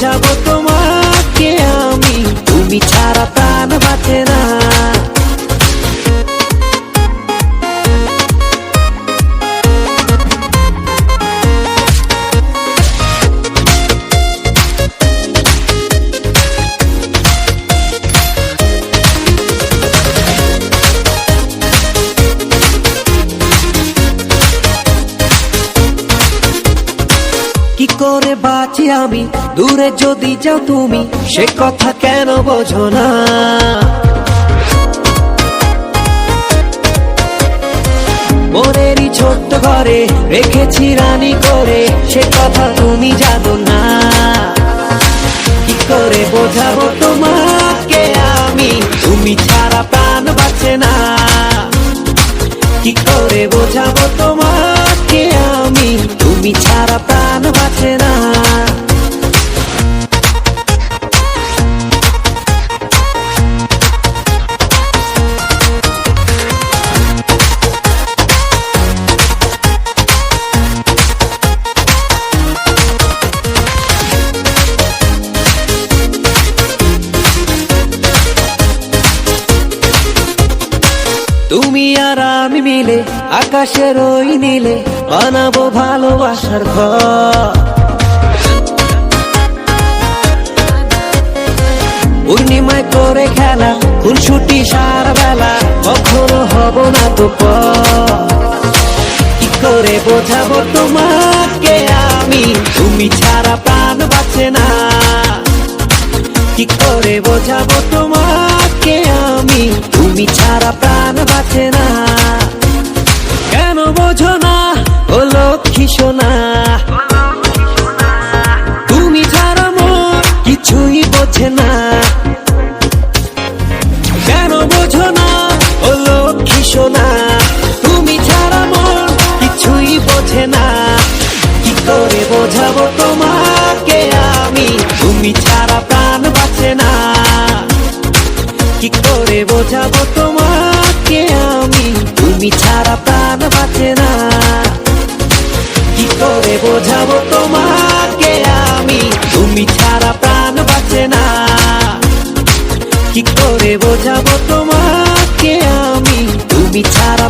বোঝাবো তোমাকে আমি, তুমি ছাড়া প্রাণ বাঁচে না। কি করে বাঁচি আমি দূরে যদি যাও তুমি, সে কথা কেন বোঝো না? মনেরই ছোট্ট ঘরে রেখেছি রানী করে, সে কথা তুমি জানো না। কি করে বোঝাবো তোমাকে আমি, তুমি ছাড়া প্রাণ বাঁচে না। কি করে বোঝাবো তোমাকে আমি, তুমি ছাড়া প্রাণ বাঁচে না। তুমি আর আমি মিলে আকাশের ওই নীলে বানাবো ভালোবাসার ঘর। পূর্ণিমায় করে খেলা খুনসুটি সারা বেলা, কখনো হব না তো পর। কি করে বোঝাবো তোমাকে আমি, তুমি ছাড়া প্রাণ বাঁচে না। কি করে বোঝাবো তোমাকে আমি, তুমি ছাড়া প্রাণ বাঁচে না। কেন বোঝো না ও লক্ষ্মী সোনা, তুমি ছাড়া মোর কিছুই বোঝে না। কেন বোঝো না ও লক্ষ্মী সোনা, তুমি ছাড়া মোর কিছুই বোঝে না। কি করে বোঝাবো তোমাকে আমি, তুমি ছাড়া প্রাণ বাঁচে না। কি করে বোঝাবো তোমাকে আমি, তুমি ছাড়া প্রাণ বাঁচে না। কি করে বোঝাবো তোমাকে আমি, তুমি ছাড়া প্রাণ বাঁচে না। কি করে বোঝাবো তোমাকে আমি, তুমি ছাড়া